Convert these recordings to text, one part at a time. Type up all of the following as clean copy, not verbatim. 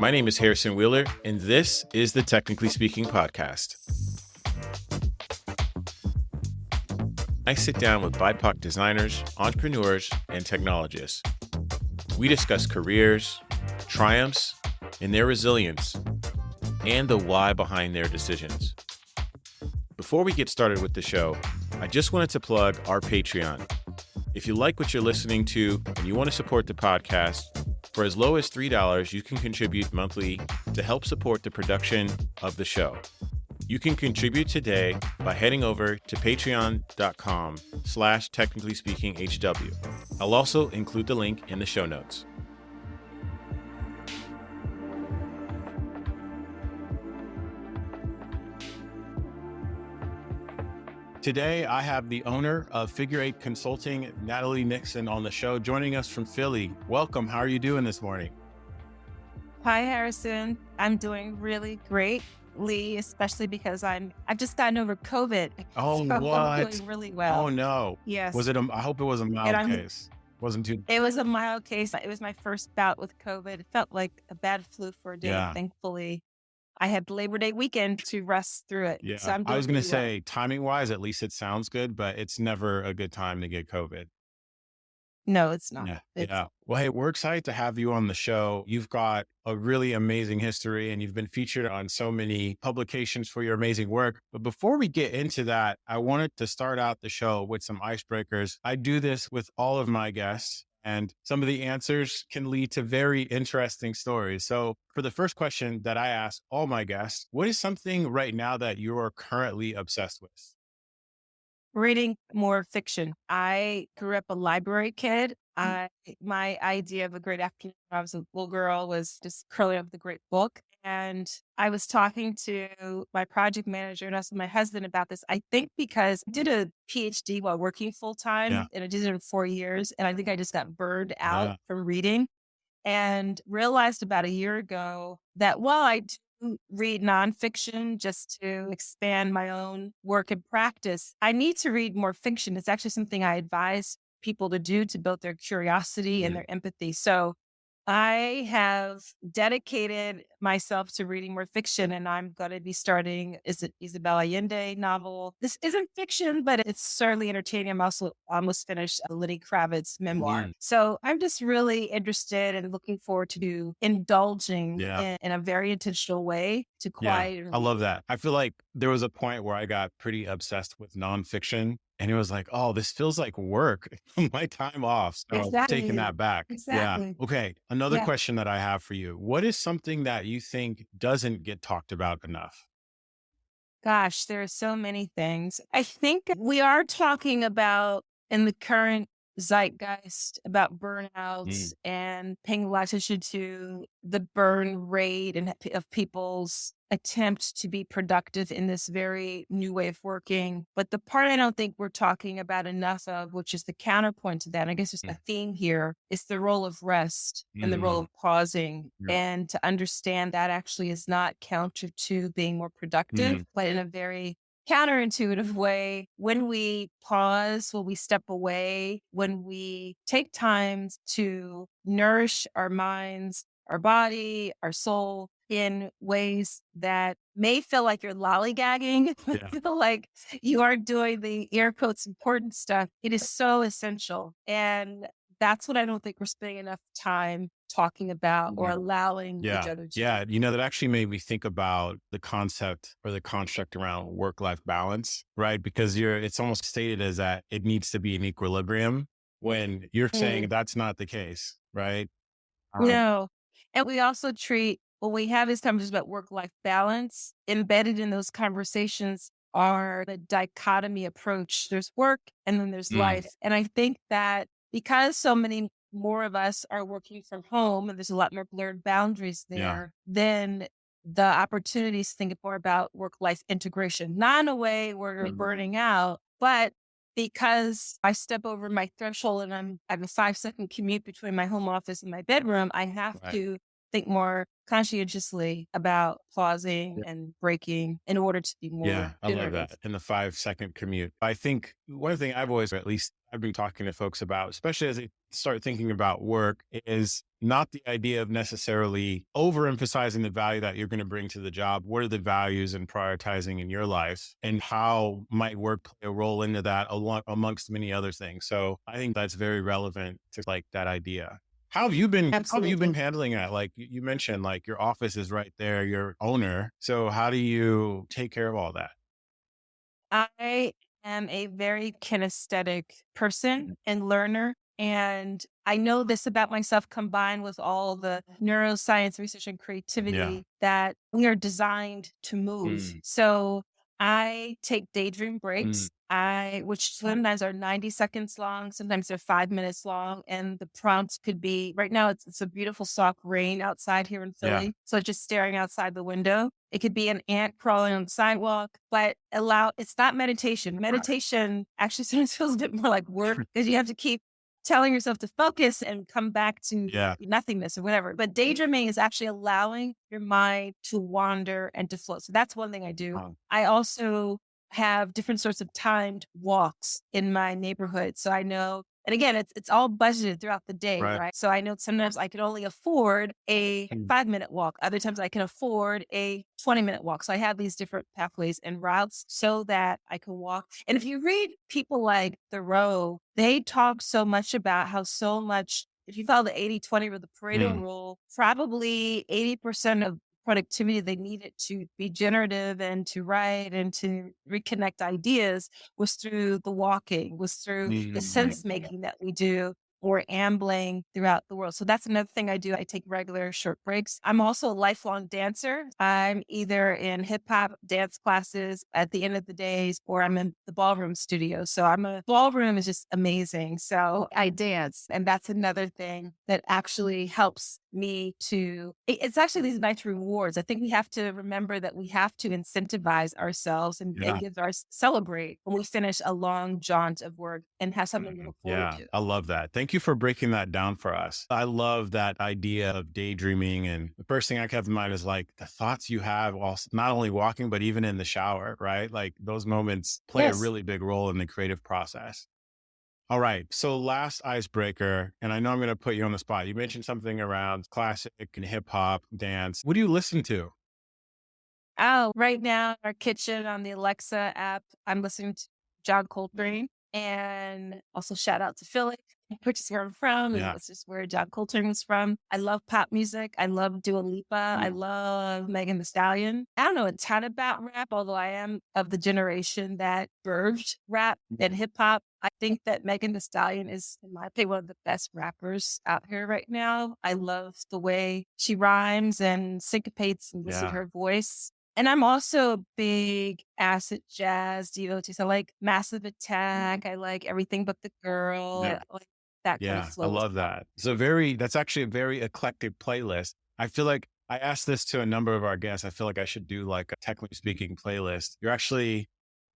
My name is Harrison Wheeler, and this is the Technically Speaking podcast. I sit down with BIPOC designers, entrepreneurs, and technologists. We discuss careers, triumphs, and their resilience, and the why behind their decisions. Before we get started with the show, I just wanted to plug our Patreon. If you like what you're listening to and you want to support the podcast, for as low as $3, you can contribute monthly to help support the production of the show. You can contribute today by heading over to patreon.com/technicallyspeakinghw. I'll also include the link in the show notes. Today, I have the owner of Figure 8 Consulting, Natalie Nixon, on the show, joining us from Philly. Welcome. How are you doing this morning? Hi, Harrison. I'm doing really great, Lee, especially because I've just gotten over COVID. Oh, so what? I'm doing really well. Oh, no. Yes. I hope it was a mild case. Wasn't too. It was a mild case. It was my first bout with COVID. It felt like a bad flu for a day. Yeah. Thankfully, I had Labor Day weekend to rest through it. Yeah. So I'm doing I was going to really say, timing wise, at least it sounds good, but it's never a good time to get COVID. well. No, it's not. Yeah. Well, hey, we're excited to have you on the show. You've got a really amazing history and you've been featured on so many publications for your amazing work. But before we get into that, I wanted to start out the show with some icebreakers. I do this with all of my guests, and some of the answers can lead to very interesting stories. So for the first question that I ask all my guests, what is something right now that you are currently obsessed with? Reading more fiction. I grew up a library kid. My idea of a great afternoon when I was a little girl was just curling up with a great book. And I was talking to my project manager and also my husband about this. I think because I did a Ph.D. while working full time, and I did it in 4 years. And I think I just got burned out from reading and realized about a year ago that while I do read nonfiction just to expand my own work and practice, I need to read more fiction. It's actually something I advise people to do to build their curiosity and their empathy. So I have dedicated myself to reading more fiction, and I'm going to be starting Isabel Allende novel. This isn't fiction, but it's certainly entertaining. I'm also almost finished a Lenny Kravitz memoir. So I'm just really interested and looking forward to indulging in a very intentional way to quiet. I love that. I feel like there was a point where I got pretty obsessed with nonfiction. And it was like, oh, this feels like work. My time off. So taking that back. Exactly. Yeah. Okay. Another question that I have for you. What is something that you think doesn't get talked about enough? Gosh, there are so many things. I think we are talking about in the current zeitgeist about burnouts and paying a lot of attention to the burn rate and of people's attempt to be productive in this very new way of working. But the part I don't think we're talking about enough of, which is the counterpoint to that, and I guess there's a theme here, is the role of rest and the role of pausing. And to understand that actually is not counter to being more productive, but in a very counterintuitive way. When we pause, when we step away, when we take time to nourish our minds, our body, our soul in ways that may feel like you're lollygagging, feel like you aren't doing the air quotes important stuff. It is so essential. And that's what I don't think we're spending enough time talking about or allowing each other to. Yeah. You know, that actually made me think about the concept or the construct around work-life balance, right? Because it's almost stated as that it needs to be an equilibrium when you're saying that's not the case, right? No. And we also when we have these conversations about work-life balance, embedded in those conversations are the dichotomy approach. There's work and then there's life. And I think that because so many more of us are working from home and there's a lot more blurred boundaries there, then the opportunities to think more about work-life integration, not in a way where you're burning out, but because I step over my threshold and I have a 5-second commute between my home office and my bedroom, I have to think more conscientiously about pausing and breaking in order to be more I love that. In the 5-second commute. I think one thing I've always, or at least I've been talking to folks about, especially as they start thinking about work is not the idea of necessarily overemphasizing the value that you're going to bring to the job. What are the values and prioritizing in your life, and how might work play a role into that amongst many other things? So I think that's very relevant to like that idea. How have you been Absolutely. handling that? Like you mentioned, like your office is right there, your owner. So how do you take care of all that? I am a very kinesthetic person and learner. And I know this about myself combined with all the neuroscience research and Yeah. creativity that we are designed to move. Mm, So I take daydream mm, breaks. Which sometimes are 90 seconds long, sometimes they're 5 minutes long. And the prompts could be right now, it's a beautiful soft rain outside here in yeah. Philly. So just staring outside the window. It could be an ant crawling on the sidewalk, but it's not meditation. Meditation actually sometimes feels a bit more like work because you have to keep telling yourself to focus and come back to Yeah. nothingness or whatever. But daydreaming is actually allowing your mind to wander and to float. So that's one thing I do. Oh, I also have different sorts of timed walks in my neighborhood. So I know, and again, it's all budgeted throughout the day, right. right? So I know sometimes I can only afford a Mm, 5 minute walk. Other times I can afford a 20-minute walk. So I have these different pathways and routes so that I can walk. And if you read people like Thoreau, they talk so much about how so much, if you follow the 80-20 or the Pareto mm, rule, probably 80% of productivity they needed to be generative and to write and to reconnect ideas was through the walking, was through the mm, sense making that we do or ambling throughout the world. So that's another thing I do. I take regular short breaks. I'm also a lifelong dancer. I'm either in hip hop dance classes at the end of the days or I'm in the ballroom studio. So ballroom is just amazing. So I dance. And that's another thing that actually helps me it's actually these nice rewards. I think we have to remember that we have to incentivize ourselves yeah. celebrate when we finish a long jaunt of work and have something to look forward Yeah, to. I love that. Thank you for breaking that down for us. I love that idea of daydreaming. And the first thing I kept in mind is like the thoughts you have while not only walking, but even in the shower, right? Like those moments play a Yes. really big role in the creative process. All right. So last icebreaker, and I know I'm going to put you on the spot. You mentioned something around classic and hip hop dance. What do you listen to? Oh, right now in our kitchen on the Alexa app, I'm listening to John Coltrane and also shout out to Philly, which is where I'm from. And Yeah. this is where John Coltrane was from. I love pop music. I love Dua Lipa. I Mm, love Megan Thee Stallion. I don't know a ton about rap, although I am of the generation that birthed rap and hip hop. I think that Megan Thee Stallion is, in my opinion, one of the best rappers out here right now. I love the way she rhymes and syncopates and listen to yeah. her voice. And I'm also a big acid jazz devotee. So I like Massive Attack. I like Everything But the Girl. Yeah. I like that kind of Yeah, I flow as love well. that. That's actually a very eclectic playlist. I feel like I asked this to a number of our guests. I feel like I should do like a technically speaking playlist.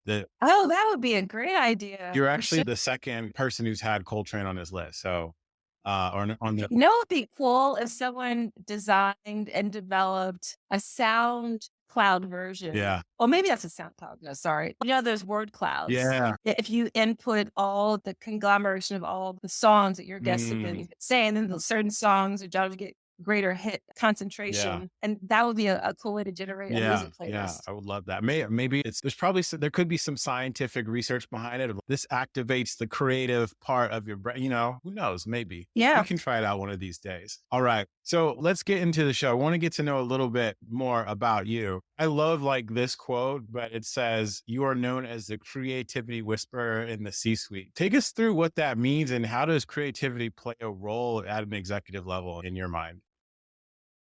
The, Oh, that would be a great idea. you're We should. actually the second person who's had Coltrane on his list. So, on the, You know, it'd be cool if someone designed and developed a sound cloud version. yeah, Or maybe that's a sound cloud. No, sorry. You know, those word clouds. yeah, If you input all the conglomeration of all the songs that your guests have mm, been saying, then the certain songs are jobs to get greater hit yeah. concentration. And that would be a cool way to generate a Yeah, music yeah, playlist. I would love that. Maybe there's probably there could be some scientific research behind it. This activates the creative part of your brain. Who knows? Maybe we Yeah. can try it out one of these days. All right, so let's get into the show. I want to get to know a little bit more about you. I love like this quote, but it says you are known as the creativity whisperer in the C-suite. Take us through what that means and how does creativity play a role at an executive level in your mind?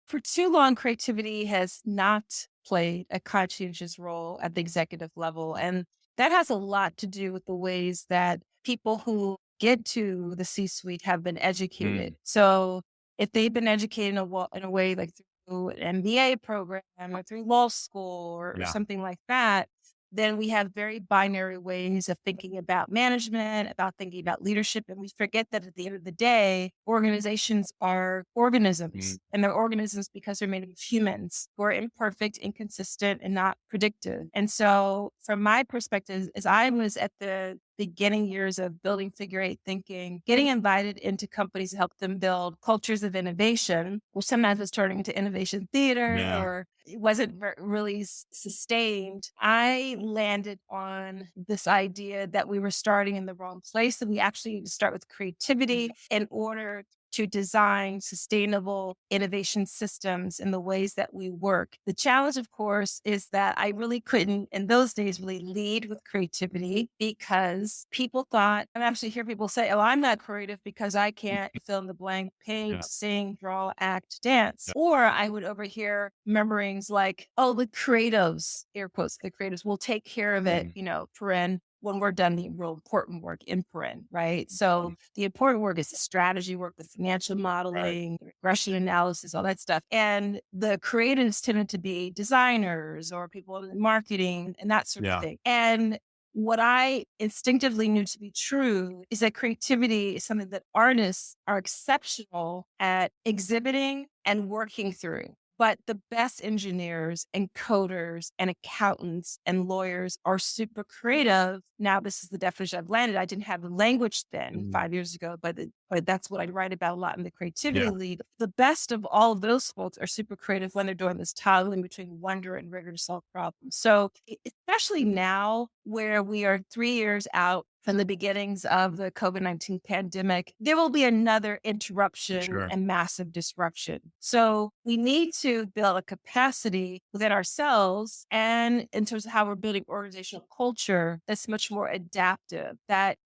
For too long, creativity has not played a conscientious role at the executive level. And that has a lot to do with the ways that people who get to the C suite have been educated. Mm, So if they've been educated in a way like through an MBA program or through law school or yeah. something like that, then we have very binary ways of thinking about management, about thinking about leadership. And we forget that at the end of the day, organizations are organisms Mm, and they're organisms because they're made of humans who are imperfect, inconsistent, and not predictive. And so from my perspective, as I was at the beginning years of building figure eight thinking, getting invited into companies to help them build cultures of innovation, which sometimes was turning into innovation theater or it wasn't really sustained. I landed on this idea that we were starting in the wrong place, and we actually need to start with creativity in order to design sustainable innovation systems in the ways that we work. The challenge, of course, is that I really couldn't, in those days, really lead with creativity because people thought, and I actually hear people say, oh, I'm not creative because I can't fill in the blank, paint, sing, draw, act, dance. Or I would overhear murmurings like, oh, the creatives, air quotes, the creatives will take care of it, paren, when we're done the real important work in paren, right? So the important work is the strategy work, the financial modeling, regression analysis, all that stuff. And the creatives tended to be designers or people in marketing and that sort of thing. And what I instinctively knew to be true is that creativity is something that artists are exceptional at exhibiting and working through. But the best engineers and coders and accountants and lawyers are super creative. Now, this is the definition I've landed. I didn't have the language then 5 years ago, but that's what I write about a lot in the creativity lead. The best of all of those folks are super creative when they're doing this toggling between wonder and rigor to solve problems. So especially now where we are 3 years out from the beginnings of the COVID-19 pandemic, there will be another interruption and massive disruption. So we need to build a capacity within ourselves and in terms of how we're building organizational culture that's much more adaptive, that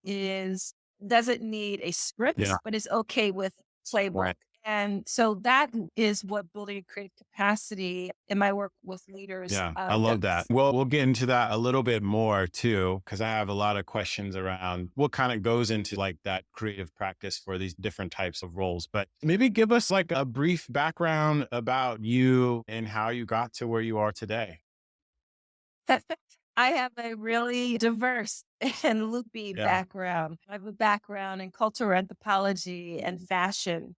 doesn't need a script, but is okay with playbook. And so that is what building a creative capacity in my work with leaders. I love that. Well, we'll get into that a little bit more too, because I have a lot of questions around what kind of goes into like that creative practice for these different types of roles. But maybe give us like a brief background about you and how you got to where you are today. I have a really diverse and loopy background. I have a background in cultural anthropology and fashion.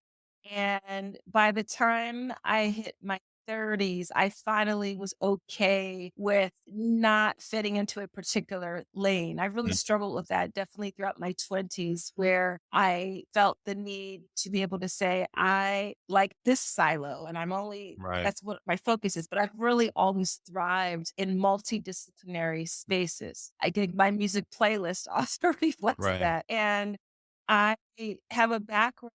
And by the time I hit my 30s, I finally was okay with not fitting into a particular lane. I really struggled with that definitely throughout my 20s, where I felt the need to be able to say, I like this silo and I'm only, that's what my focus is. But I've really always thrived in multidisciplinary spaces. I think my music playlist also reflects that. And I have a background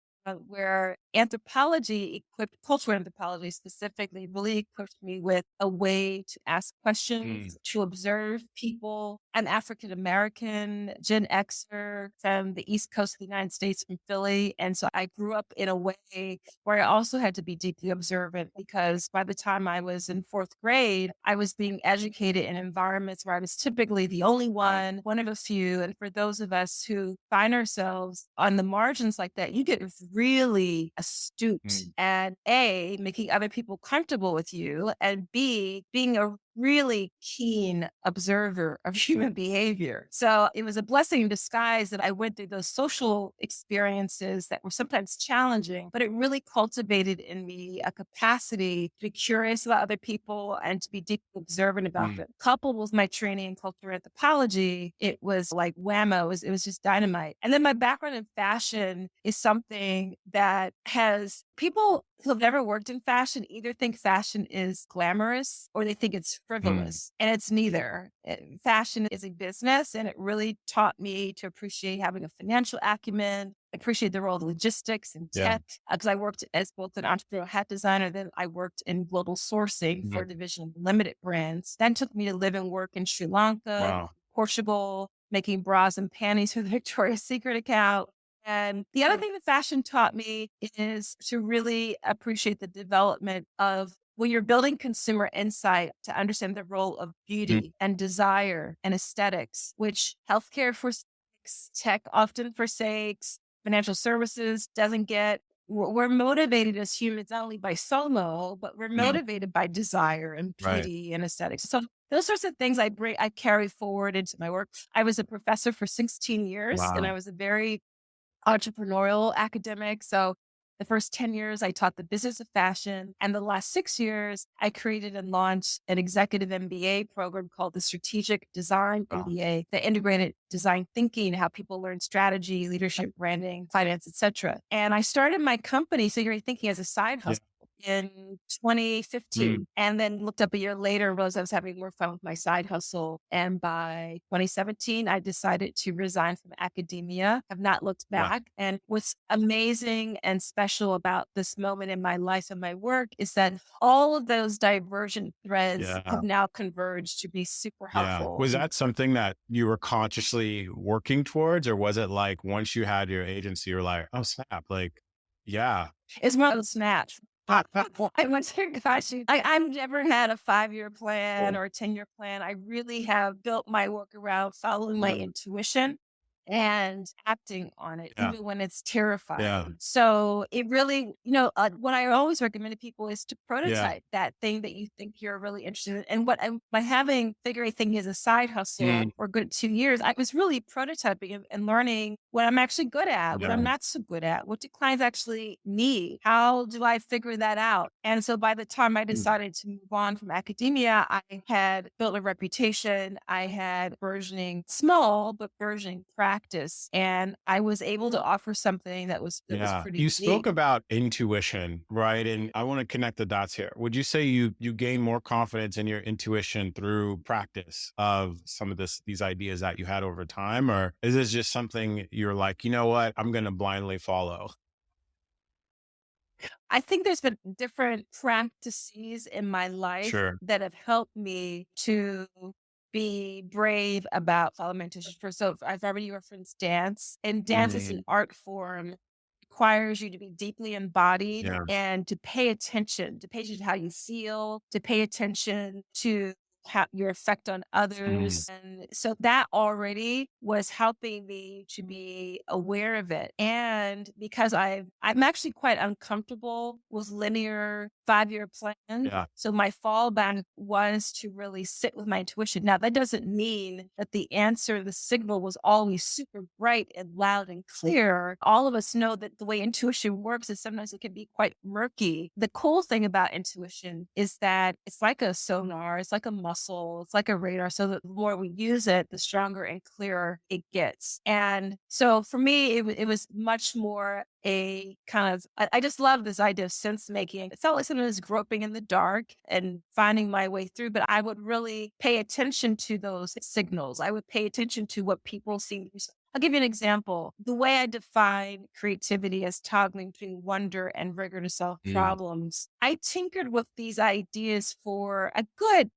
where anthropology equipped, cultural anthropology specifically, really equipped me with a way to ask questions, to observe people. I'm African American, Gen Xer from the East Coast of the United States, from Philly. And so I grew up in a way where I also had to be deeply observant because by the time I was in fourth grade, I was being educated in environments where I was typically the only one of a few. And for those of us who find ourselves on the margins like that, you get really astute at A, making other people comfortable with you, and B, being a really keen observer of human behavior. So it was a blessing in disguise that I went through those social experiences that were sometimes challenging, but it really cultivated in me a capacity to be curious about other people and to be deeply observant about them. Coupled with my training in cultural anthropology, it was like whammo, it was just dynamite. And then my background in fashion is something that has people who have never worked in fashion either think fashion is glamorous or they think it's frivolous. And it's neither. Fashion is a business, and it really taught me to appreciate having a financial acumen, appreciate the role of logistics and tech. Because I worked as both an entrepreneurial hat designer, then I worked in global sourcing for a division of limited brands. Then took me to live and work in Sri Lanka, Portugal, making bras and panties for the Victoria's Secret account. And the other thing that fashion taught me is to really appreciate the development of when you're building consumer insight to understand the role of beauty and desire and aesthetics, which healthcare forsakes, tech often forsakes, financial services doesn't get. We're motivated as humans not only by SOMO, but we're motivated by desire and beauty and aesthetics. So those sorts of things I carry forward into my work. I was a professor for 16 years and I was a very entrepreneurial academic. So The first 10 years, I taught the business of fashion. And the last 6 years, I created and launched an executive MBA program called the Strategic Design Wow. MBA that integrated design thinking, how people learn strategy, leadership, branding, finance, etc. And I started my company, Figure Thinking, as a side hustle in 2015, and then looked up a year later and realized I was having more fun with my side hustle. And by 2017, I decided to resign from academia, have not looked Wow. back. And what's amazing and special about this moment in my life and my work is that all of those divergent threads Yeah. have now converged to be super Yeah. helpful. Was that something that you were consciously working towards, or was it like once you had your agency, you're like, oh snap, like, yeah. It's more of a snatch. I went to gosh, I've never had a 5-year plan or a 10-year plan. I really have built my work around following my intuition and acting on it, Yeah. even when it's terrifying. Yeah. So it really, what I always recommend to people is to Yeah. prototype that thing that you think you're really interested in. And by having Figure Thinking as a side hustle for a good 2 years, I was really prototyping and learning what I'm actually good at, what I'm not so good at, what do clients actually need, how do I figure that out? And so by the time I decided to move on from academia, I had built a reputation. I had versioning small, but versioning practice. And I was able to offer something that was pretty You spoke unique. about intuition, right? And I want to connect the dots here. Would you say you gain more confidence in your intuition through practice of some of these ideas that you had over time? Or is this just something you're like, you know what, I'm going to blindly follow? I think there's been different practices in my life Sure. that have helped me to be brave about following my intuition. So I've already referenced dance, and dance is an art form, requires you to be deeply embodied Yeah. and to pay attention to how you feel, to pay attention to your effect on others. And so that already was helping me to be aware of it. And because I'm actually quite uncomfortable with linear 5-year plan. Yeah. So my fallback was to really sit with my intuition. Now that doesn't mean that the answer, the signal was always super bright and loud and clear. All of us know that the way intuition works is sometimes it can be quite murky. The cool thing about intuition is that it's like a sonar, it's like a muscle, it's like a radar. So that the more we use it, the stronger and clearer it gets. And so for me, it was much more a kind of, I just love this idea of sense making. It felt like something was groping in the dark and finding my way through, but I would really pay attention to those signals. I would pay attention to what people seem to. I'll give you an example. The way I define creativity as toggling between wonder and rigor to solve problems. I tinkered with these ideas for it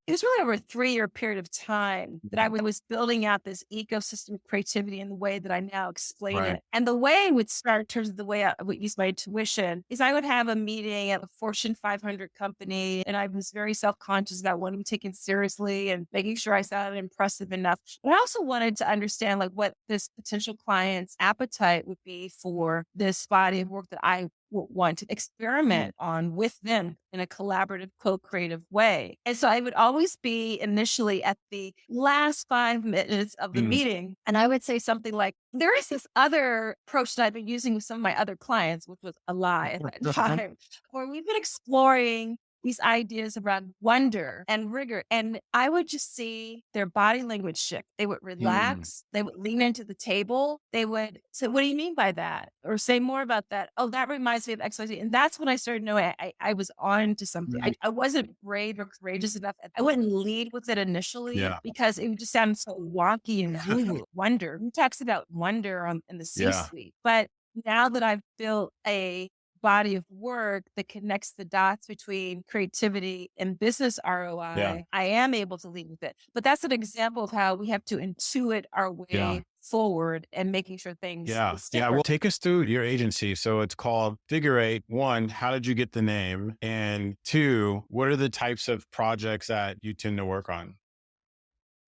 was really over a 3-year period of time that I was building out this ecosystem of creativity in the way that I now explain it. And the way I would start in terms of the way I would use my intuition is I would have a meeting at a Fortune 500 company, and I was very self-conscious about wanting to be taken seriously and making sure I sounded impressive enough. But I also wanted to understand like what this potential client's appetite would be for this body of work that I would want to experiment on with them in a collaborative, co-creative way. And so I would always be initially at the last 5 minutes of the meeting. And I would say something like, there is this other approach that I've been using with some of my other clients, which was a lie at that time, where we've been exploring these ideas around wonder and rigor. And I would just see their body language shift. They would relax. They would lean into the table. They would say, what do you mean by that? Or say more about that. Oh, that reminds me of XYZ. And that's when I started knowing I was on to something. I wasn't brave or courageous enough. I wouldn't lead with it initially because it just sounded so wonky and woo wonder. Who talks about wonder in the C-suite? But now that I've built a body of work that connects the dots between creativity and business ROI, I am able to lead with it. But that's an example of how we have to intuit our way forward and making sure things stick. Well, take us through your agency. So it's called Figure Eight. 1, how did you get the name? And 2, what are the types of projects that you tend to work on?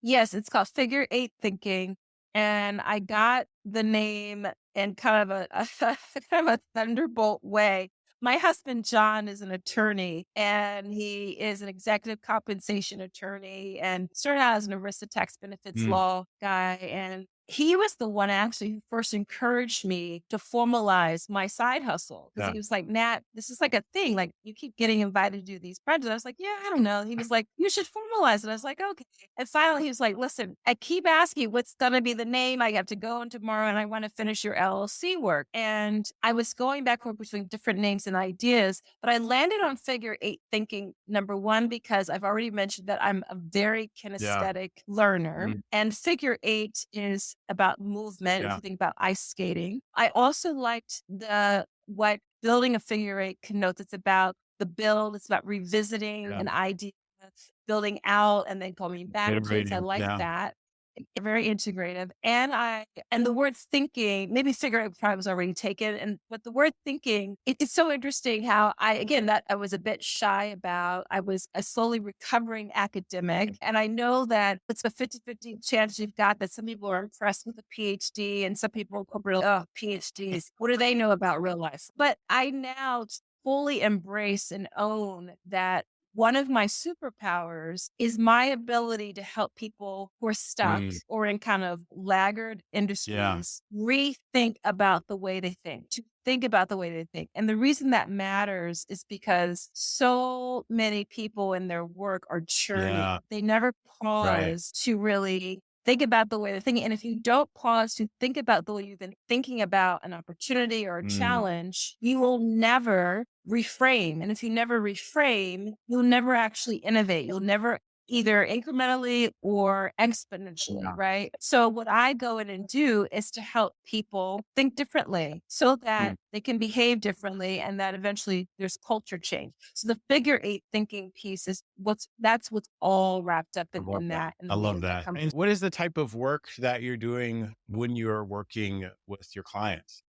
Yes, it's called Figure Eight Thinking. And I got the name in kind of a kind of a thunderbolt way. My husband, John, is an attorney, and he is an executive compensation attorney and started out as an ERISA tax benefits law guy. And he was the one actually who first encouraged me to formalize my side hustle. Because Yeah. he was like, Nat, this is like a thing. Like, you keep getting invited to do these projects. I was like, yeah, I don't know. He was like, you should formalize it. I was like, okay. And finally, he was like, listen, I keep asking what's going to be the name. I have to go in tomorrow and I want to finish your LLC work. And I was going back and forth between different names and ideas, but I landed on figure eight thinking, number one, because I've already mentioned that I'm a very kinesthetic learner. Mhm. And figure eight is about movement. If Yeah. you think about ice skating, I also liked what building a figure eight connotes. It's about the build. It's about revisiting Yeah. an idea, building out, and then coming back to it. So I Iterating. like Yeah. that. Very integrative. And the word thinking, maybe figure eight probably was already taken. But the word thinking, it's so interesting how that I was a bit shy about. I was a slowly recovering academic. And I know that it's a 50-50 chance you've got that some people are impressed with a PhD and some people are real, oh, PhDs. What do they know about real life? But I now fully embrace and own that one of my superpowers is my ability to help people who are stuck or in kind of laggard industries rethink about the way they think, to think about the way they think. And the reason that matters is because so many people in their work are churning. Yeah. They never Right. pause to really think about the way they're thinking. And if you don't pause to think about the way you've been thinking about an opportunity or a challenge, you will never reframe. And if you never reframe, you'll never actually innovate. You'll never either incrementally or exponentially, right? So what I go in and do is to help people think differently so that they can behave differently and that eventually there's culture change. So the figure eight thinking piece is what's all wrapped up in that. And I the way love that. comes. And what is the type of work that you're doing when you're working with your clients?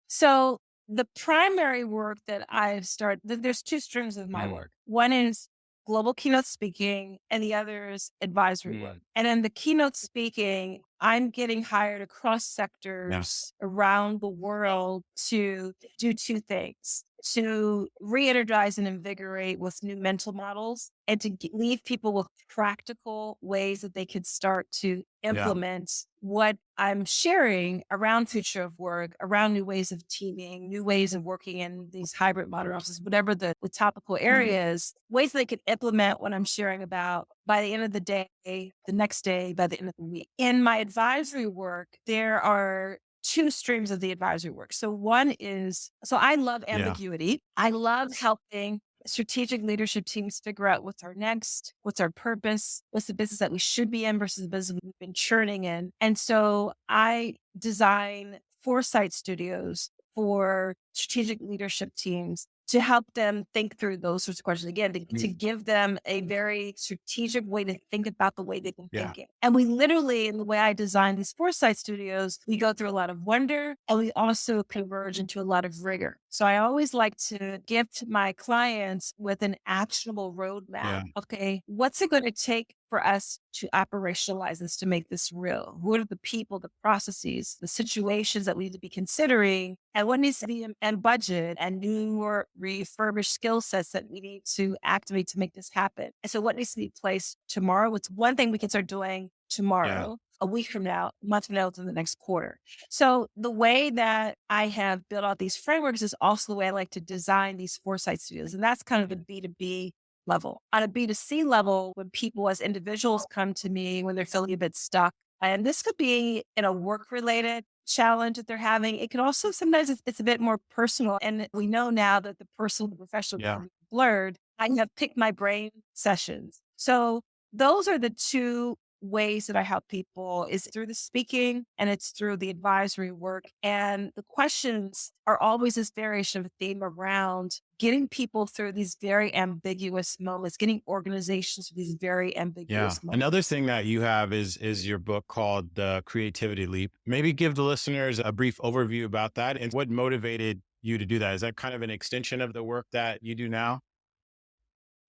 So the primary work that I've started, there's two streams of my work. One is global keynote speaking and the other is advisory work. And in the keynote speaking, I'm getting hired across sectors around the world to do two things: to re-energize and invigorate with new mental models and to leave people with practical ways that they could start to implement what I'm sharing around future of work, around new ways of teaming, new ways of working in these hybrid modern offices, whatever the topical areas, ways they could implement what I'm sharing about by the end of the day, the next day, by the end of the week. In my advisory work, there are two streams of the advisory work. So one is, I love ambiguity. I love helping strategic leadership teams figure out what's our next, what's our purpose, what's the business that we should be in versus the business we've been churning in. And so I design foresight studios for strategic leadership teams to help them think through those sorts of questions. Again, to give them a very strategic way to think about the way they've been thinking. And we literally, in the way I design these foresight studios, we go through a lot of wonder and we also converge into a lot of rigor. So I always like to gift my clients with an actionable roadmap. Okay, what's it going to take for us to operationalize this, to make this real? What are the people, the processes, the situations that we need to be considering, and what needs to be in budget, and new or refurbished skill sets that we need to activate to make this happen? And so what needs to be placed tomorrow? What's one thing we can start doing tomorrow, a week from now, a month from now, in the next quarter? So the way that I have built out these frameworks is also the way I like to design these foresight studios. And that's kind of the B2B level. On a B2C level, when people as individuals come to me when they're feeling a bit stuck, and this could be in a work-related challenge that they're having. It could also, sometimes it's a bit more personal. And we know now that the personal and professional are blurred. I have pick my brain sessions. So those are the two ways that I help people, is through the speaking and it's through the advisory work. And the questions are always this variation of a theme around getting people through these very ambiguous moments, getting organizations through these very ambiguous moments. Another thing that you have is your book called The Creativity Leap. Maybe give the listeners a brief overview about that and what motivated you to do that. Is that kind of an extension of the work that you do now?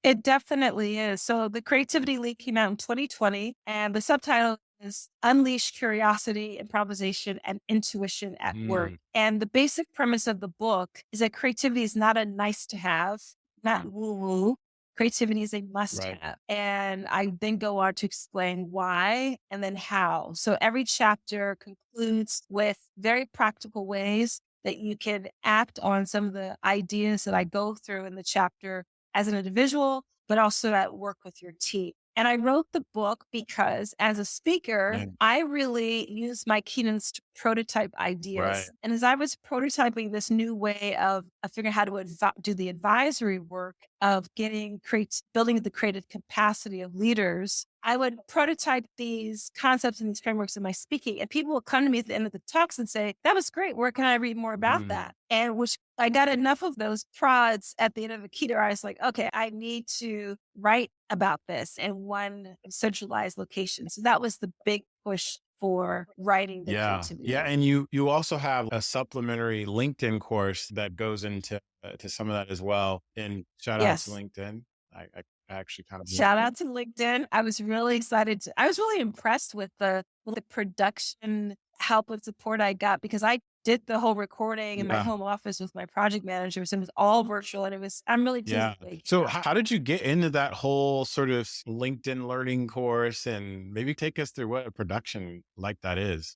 It definitely is. So the Creativity Leap came out in 2020, and the subtitle is Unleash Curiosity, Improvisation, and Intuition at Work. And the basic premise of the book is that creativity is not a nice to have, not woo-woo. creativity is a must Right. have. And I then go on to explain why and then how. So every chapter concludes with very practical ways that you can act on some of the ideas that I go through in the chapter as an individual, but also at work with your team. And I wrote the book because as a speaker, Mm. I really use my keynotes to prototype Right. ideas. And as I was prototyping this new way of figuring out how to do the advisory work of building the creative capacity of leaders, I would prototype these concepts and these frameworks in my speaking. And people would come to me at the end of the talks and say, that was great. Where can I read more about that? And which I got enough of those prods at the end of a keynote. I was like, okay, I need to write about this in one centralized location. So that was the big push for writing the creativity Yeah. book. And you also have a supplementary LinkedIn course that goes into to some of that as well. And shout out to Yes. LinkedIn. I actually kind of Shout out to LinkedIn. I was really excited. I was really impressed with the production help and support I got because I did the whole recording in my home office with my project managers and it was all virtual and I'm really pleased. So how did you get into that whole sort of LinkedIn learning course, and maybe take us through what a production like that is?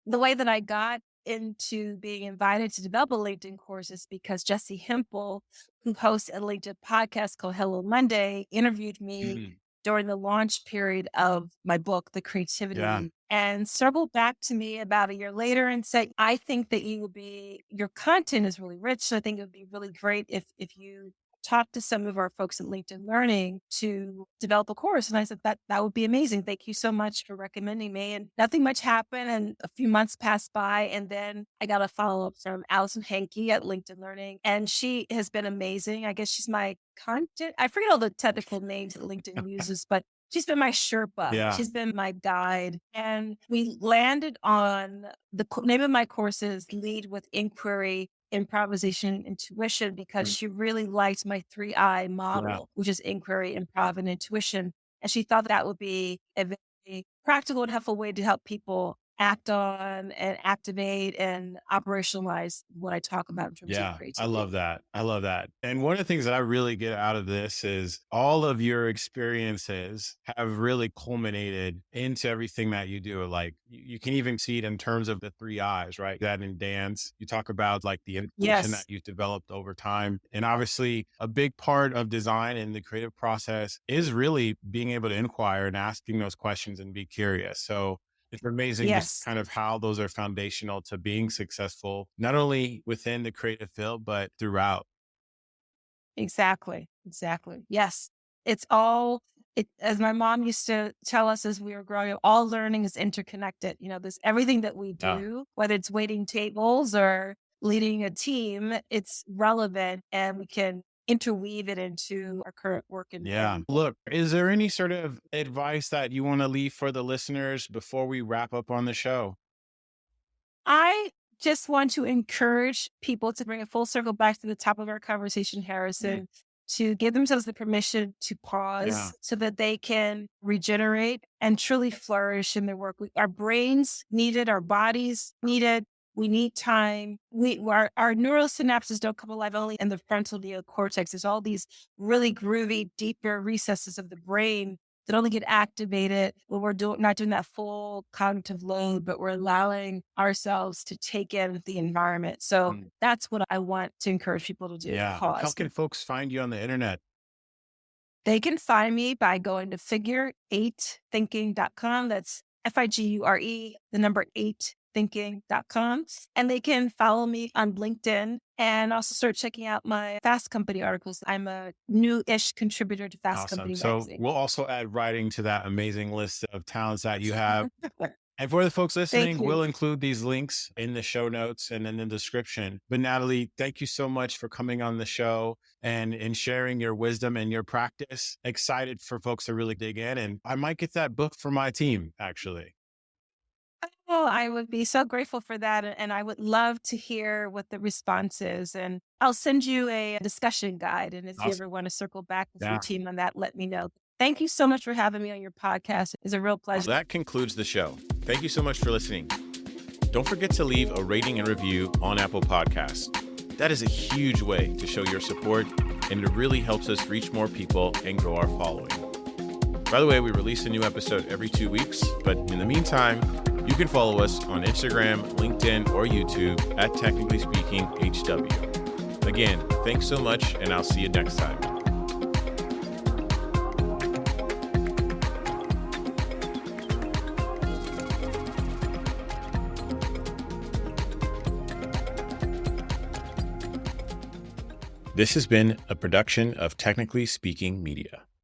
The way that I got into being invited to develop a LinkedIn course is because Jesse Hempel, who hosts a LinkedIn podcast called Hello Monday, interviewed me during the launch period of my book, The Creativity, and circled back to me about a year later and said, I think that your content is really rich. So I think it would be really great if you talk to some of our folks at LinkedIn Learning to develop a course. And I said, that would be amazing. Thank you so much for recommending me. And nothing much happened. And a few months passed by. And then I got a follow-up from Allison Henke at LinkedIn Learning. And she has been amazing. I guess she's my content. I forget all the technical names that LinkedIn uses, but she's been my Sherpa. Yeah. She's been my guide. And we landed on the name of my course is Lead with Inquiry, Improvisation, and Intuition, because she really liked my 3I model, which is inquiry, improv, and intuition. And she thought that would be a very practical and helpful way to help people act on and activate and operationalize what I talk about in terms of creativity. I love that. I love that. And one of the things that I really get out of this is all of your experiences have really culminated into everything that you do. Like you can even see it in terms of the 3 I's, right? That in dance, you talk about like the intuition that you've developed over time. And obviously a big part of design and the creative process is really being able to inquire and asking those questions and be curious. So it's amazing just kind of how those are foundational to being successful, not only within the creative field, but throughout. Exactly. Yes. It's all, as my mom used to tell us as we were growing up, all learning is interconnected. There's everything that we do, whether it's waiting tables or leading a team, it's relevant and we can interweave it into our current work. Look, is there any sort of advice that you want to leave for the listeners before we wrap up on the show? I just want to encourage people to bring it full circle back to the top of our conversation, Harrison, to give themselves the permission to pause so that they can regenerate and truly flourish in their work. Our brains need it, our bodies need it. We need time. Our neural synapses don't come alive only in the frontal neocortex. There's all these really groovy, deeper recesses of the brain that only get activated when we're not doing that full cognitive load, but we're allowing ourselves to take in the environment. So that's what I want to encourage people to do. Pause. How can folks find you on the internet? They can find me by going to figure8thinking.com. That's FIGURE, the number 8 thinking.com. And they can follow me on LinkedIn and also start checking out my Fast Company articles. I'm a new-ish contributor to Fast Company magazine. So we'll also add writing to that amazing list of talents that you have. And for the folks listening, we'll include these links in the show notes and in the description. But Natalie, thank you so much for coming on the show and sharing your wisdom and your practice. Excited for folks to really dig in. And I might get that book for my team, actually. Oh, I would be so grateful for that. And I would love to hear what the response is. And I'll send you a discussion guide. And if you ever want to circle back with your team on that, let me know. Thank you so much for having me on your podcast. It's a real pleasure. That concludes the show. Thank you so much for listening. Don't forget to leave a rating and review on Apple Podcasts. That is a huge way to show your support and it really helps us reach more people and grow our following. By the way, we release a new episode every 2 weeks, but in the meantime, you can follow us on Instagram, LinkedIn, or YouTube at Technically Speaking HW. Again, thanks so much, and I'll see you next time. This has been a production of Technically Speaking Media.